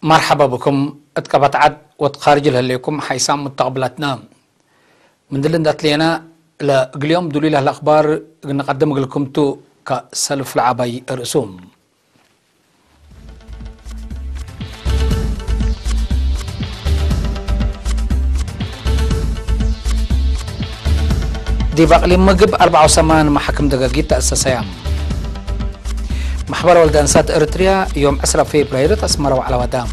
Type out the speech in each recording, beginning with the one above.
مرحبا بكم اتقبت عد وتخارج لكم حيسام متقبلاتنا من دلن دات لينا اليوم دليل الاخبار نقدم لكم تو كسلف العباي رسوم دي بقلي مجب 84 محاكم دقاقيت تأسسيام محبر والدانسات اريتريا يوم 10 فبراير تسمروا على ودام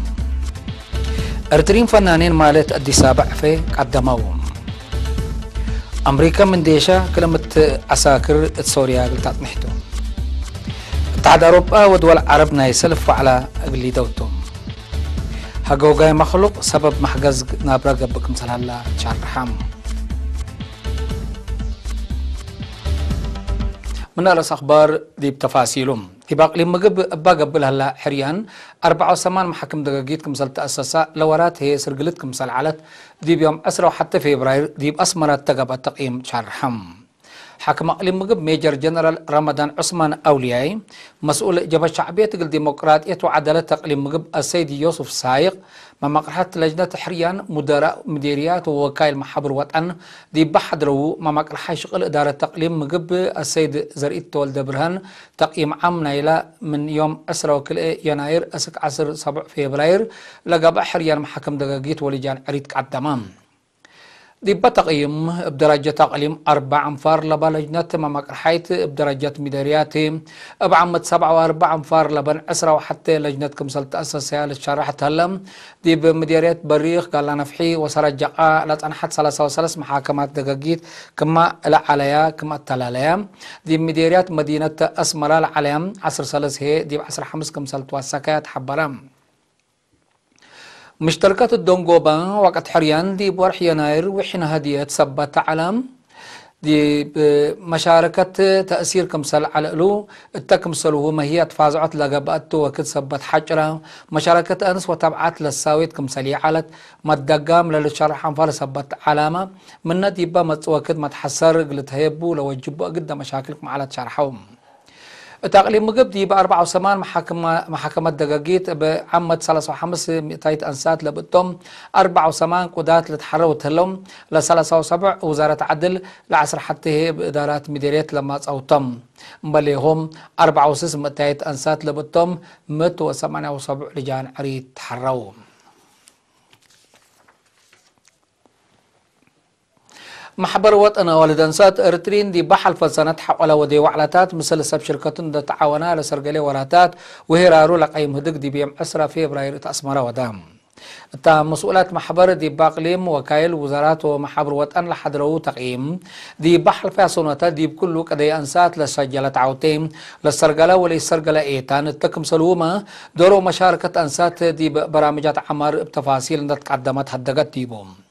اريتريين فنانين مالت ادي سابع في قدموهم امريكا من ديشا كلمة عساكر سوريا قلتات نحتو اتحاد اوروبا ودول عرب نايسلف على اقلي دوتهم هقوقاي مخلوق سبب محجز نابرا قبكم سلالة شعر رحام من الأس أخبار دي بتفاصيلهم تباقلي مجب أبا قبل هلا حريان 84 محاكم دقاقيت كمسال تأسسا لورات هي سرقلت كمسال علت دي بيوم أسرع حتى فبراير دي بأسمرات تقب التقييم شهر رحم حاكم أقلي مجب ميجر جنرال رمضان عثمان أولياي مسؤول جبهة شعبية تقل ديمقراطية وعدالة تقليم مجب السيد يوسف سايق ما مقرحة لجنة حريان مدراء مديريات ووكايل محبر وطن دي بحضروا ما مقرحة شغل إدارة تقليم مجب السيد زرقيت تولد برهان تقييم عام نايلة من يوم 10 يناير أسك 10 7 فبراير لقى حريان محكم دقاقيت ولجان عريد كعدمام دي بتقييم بدرجة تقليم 4 أنفار لبا لجنة ما مقرحيت بدرجة مديريات بعمد 7 و4 أنفار لبن 10 وحتى لجنة كمسل تأسسها للشرح تهلم دي بمديريات بريخ قال لنا فحي وسرجع لا تنحت 33 محاكمات دقاقيت كما لا عليا كما التلاليا دي مديريات مدينة أسمرال عليهم 10 سلس هي دي 10 5 كمسل توسكات حبرام مشتركات الدونغوبا وقت حريان دي بورح يناير وحين هدية سبت علم دي مشاركة تأثير كمسل على الو التكمسل وما هي تفازعت لقبات وكت سبت حجرة مشاركة أنس وتبعات للساويت كمسلي علت مدقام للشرح أنفال سبت علامة من دي وكت ما تحسر قلت هيبو لو وجبوا قد مشاكلكم على شرحهم تقليم مجب دي بأربعة وثمان محاكمة دقاقيت بعمد 35 تايت أنسات لبتم 84 قدات لتحروا تهلم ل37 وزارة عدل لعصر حتى هي بإدارات مديريات لما أوتم مبالي هم 64 تايت أنسات لبتم 178 لجان عريد تحروا محبر وطن والدنسات ارترين دي بحل فسنت حول ودي وعلاتات مثل سب شركتون دا تعاونا لسرقلي وراتات وهرارو لقيم هدق دي بيم 10 فبراير تأسمرا ودام تا مسؤولات محبر دي باقليم وكايل وزارات ومحبر وطن لحضرو تقييم دي بحل فاسونتا دي بكل كدي انسات لسجلت عوتين لسرقلا ولي سرقلا ايتان التكم سلوما دورو مشاركة انسات دي برامجات عمار بتفاصيل تقدمت حدقت ديبوم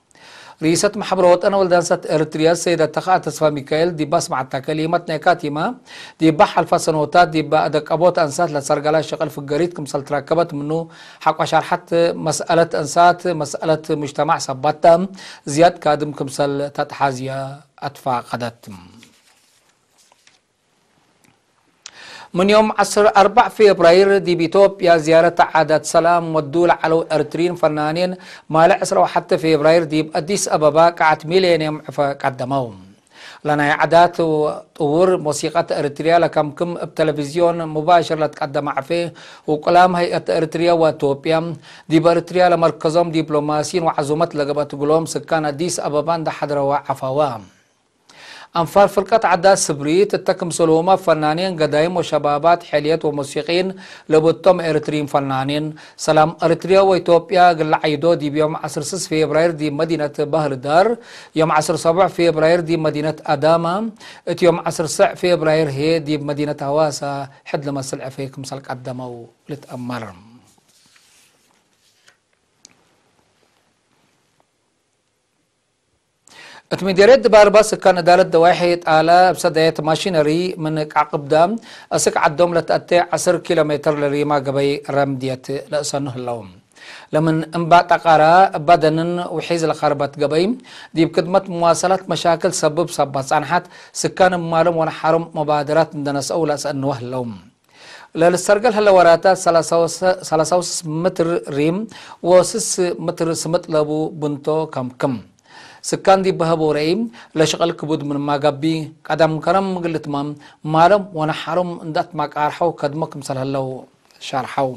رئيسة محبروت أنا ولدانسة إريتريا السيدة تقاء تسفى ميكائيل دي بسمع كلمة نكاتمة دي بحل فسنوتات دي بعدك أبوت أنسات لسرقلا شغل في الجريد كمسل تركبت منه حق شرحت مسألة أنسات مسألة مجتمع سبتا زياد كادم كمسل تتحازيا أدفع قدت من يوم 4 فبراير دي بيتوبيا زيارة عادات سلام ودول على ارترين فنانين ما لعسروا حتى فبراير دي بأديس أبابا قعت ميلينيوم قدموهم لنا عادات وطور موسيقى ارتريا لكم بتلفزيون مباشر لتقدم فيه وكلام هيئة ارتريا وتوبيا دي بارتريا لمركزهم دبلوماسيين وعزومات لقبات قلوم سكان أديس أبابان دا حضروا عفوام أنفار فرقة عداد سبريت التكم سلوما فنانين قدايم وشبابات حليات وموسيقين لبطم إرترين فنانين سلام إرتريا وإثيوبيا قل عيدو دي بيوم 10 فبراير دي مدينة بحر دار يوم 10 فبراير دي مدينة أداما يوم 10 فبراير هي دي مدينة هواسا حد لما سلع فيكم سلك أداما لتأمر اتمديريت بارباس كان دالت دواحي على بسداية ماشينري من عقب دام اسك عدوم لتأتي 10 كيلومتر لريما قبي رمدية لأسانه اللوم لمن انباء تقارا بدنن وحيز الخربات قبيم دي بكدمة مواصلات مشاكل سبب سبات صانحات سكان مالهم ونحرم مبادرات ندنس أولا سأنوه اللوم للسرقل هلا وراتا 3 متر ريم و6 متر سمت لابو بنتو كم سكان دي بهبو ريم لشغل كبود من ما قبي قدم كرم قلت مام مالم ونحرم اندات ماك ارحو كدمك مثل هلو شارحو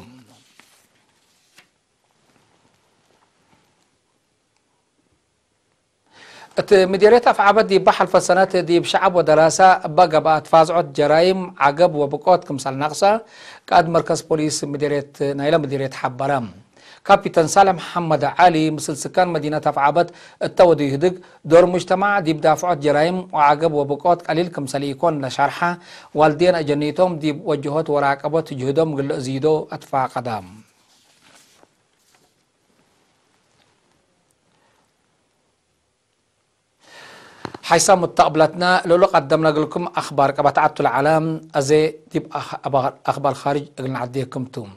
مديرية أفعابات دي بحل فسنات دي بشعب ودراسة بقى بقى تفازعات جرائم عقب وبقوت كمثال نقصة قاد مركز بوليس مديرية نايلة مديرية حبرام كابتن سالم محمد علي مثل سكان مدينة أفعابات التودي يهدق دور مجتمع دي بدافعات جرائم وعقب وبقوت قليل كمثال يكون لشرحة والدين أجنيتهم دي وجهات وراقبات جهدهم قل زيدو أدفع قدام حيث مستقبلتنا لولو قدمنا لكم أخبار كبتعت العالم أزي تب أخبار خارج قلنا عديكم توم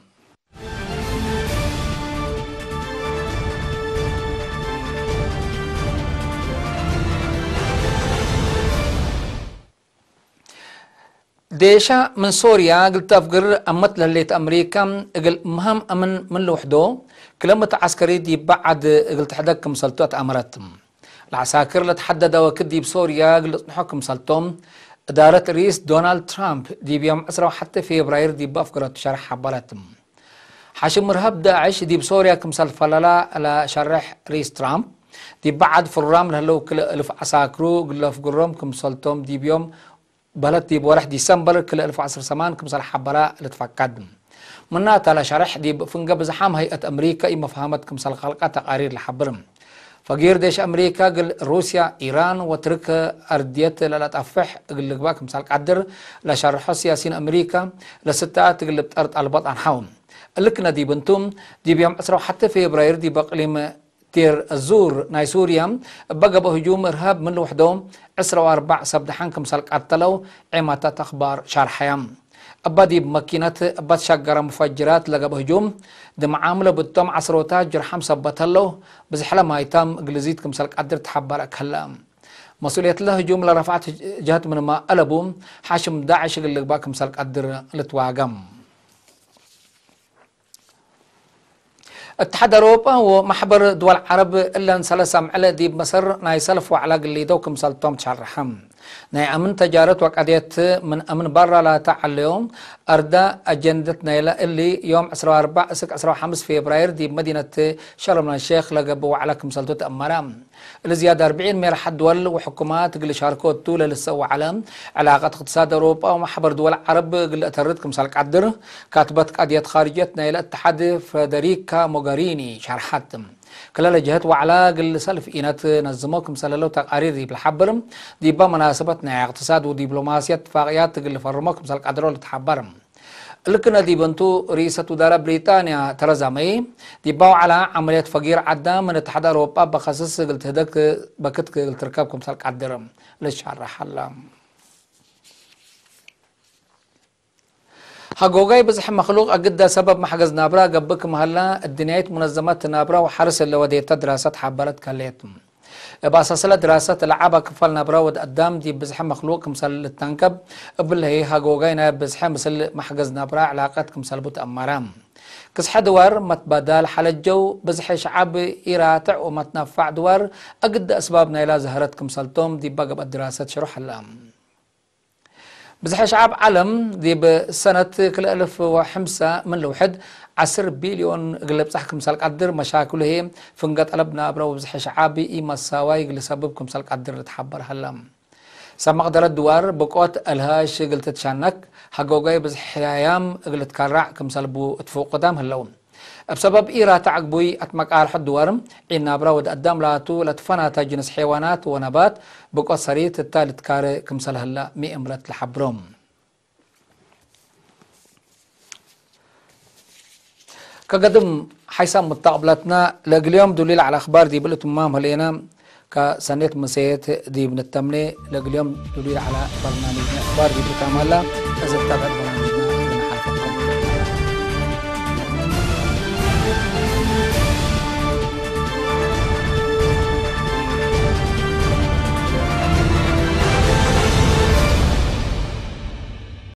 ديشا من سوريا قلت أفقر أمت لليت أمريكا قل مهم أمن من لوحدو كلمة عسكري دي بعد قلت حدكم سلطات أمرتم العساكر اللي تحدد وكدي بسوريا قلت نحكم سلطهم إدارة رئيس دونالد ترامب دي بيوم أسرع حتى في فبراير دي بأفكرة شرح حبالتهم حاشم مرهب داعش دي بسوريا كمسال فلالا على شرح رئيس ترامب دي بعد فرام لهلو كل ألف عساكرو قل أفقرهم كمسالتهم دي بيوم بلد دي بورح ديسمبر كل 1010 كمسال حبلا اللي تفقدم منا تلا شرح دي فنقب زحام هيئة أمريكا إما فهمت كمسال خلقات تقارير لحبرم فقير ديش أمريكا قل روسيا إيران وترك أردية لا تفح قل لقباك مثال قدر لشرح سياسيين أمريكا لستات قل بتأرض البط عن حوم لكنا دي بنتم دي بيوم أسرع حتى في فبراير دي بقليم تير الزور ناي سوريا بقى بهجوم إرهاب من لوحدهم 4 سبدحان كمثال قتلوا عماتات أخبار شارحيام أبدي بماكينات أبد شجرة مفجرات لقى بهجوم دم عاملة بالتم عصروتات جرحم سبتلو بزحلة ما يتم قلزيت كمثال قدر تحبرك هلا مسؤولية الله هجوم لرفعت جهات من ما قلبوا حاشم داعش اللي بقى كمثال قدر لتواقم اتحاد اوروبا ومحبر دول العرب الا انسلسم على دي بمصر ناي سلف وعلى اللي دوكم سلطهم تشرحم ناي امن تجارت وقعدت من امن برا لا تعليهم اردا اجندتنا اللي يوم 14 15 فبراير دي بمدينه شرم الشيخ لقبوا عليكم سلطه امرام الزياده 40 من حد دول وحكومات قل شاركوا طول للسو علم علاقات اقتصاد اوروبا ومحبر دول العرب قل اتردكم سالك عدر كاتبت قضيه خارجيتنا الى اتحاد فريدريكا موغاريني شرحتم كلا جهات وعلى قل سلف إينات نظموكم سلالو تقارير دي بالحبرم دي بمناسبتنا اقتصاد ودبلوماسية اتفاقيات قل فرموكم سلك عدرول تحبرم لكن دي بنتو رئيسة وزراء بريطانيا تريزا ماي دي باو على عملية فقير عدا من اتحاد اوروبا بخصص قلت هدك بكت قلت ركابكم سلك عدرم للشرح الله هجوجاي بزح مخلوق أجد سبب محجز نابرا جبك مهلا الدنيات منظمات نابرا وحرس اللي وديت دراسات حبلت كليتهم بأساس دراسات لعبة كفل نابرا قدام دي بزح مخلوق مثل التنكب قبل هي هجوجاي ناب بزح مثل محجز نابرا علاقات مثل بوت أمرام كسح دوار متبادل حال الجو بزح شعب يراتع ومتنفع دوار أجد أسبابنا إلى زهرت كمسلتهم دي بقى بالدراسات شروح اللام بزح شعب عالم دي بسنة كل 1005 من لوحد 10 بليون قلب صحكم سالك قدر مشاكله هي فنقت قلبنا أبرو بزح شعبي إيما السواي قل سببكم سالك قدر تحبر هلام سما قدر الدوار بقوت الهاش قلت تشانك حقوقي بزح ايام قلت كرع كم سالبو تفوق قدام هلون بسبب إيرا تعقبوي أتمك آل حد ورم إنا براود قدام لاتو لتفنا تجنس حيوانات ونبات بقوت سريت التالت كاري كم سال هلا مي امرت لحبروم كقدم حيث متقبلتنا لقليوم دليل على أخبار دي بلتم مام هلينا كسنة مسيت دي من التمني لقل يوم تدير على برنامج أخبار دي بتعملها إذا تتابع برنامج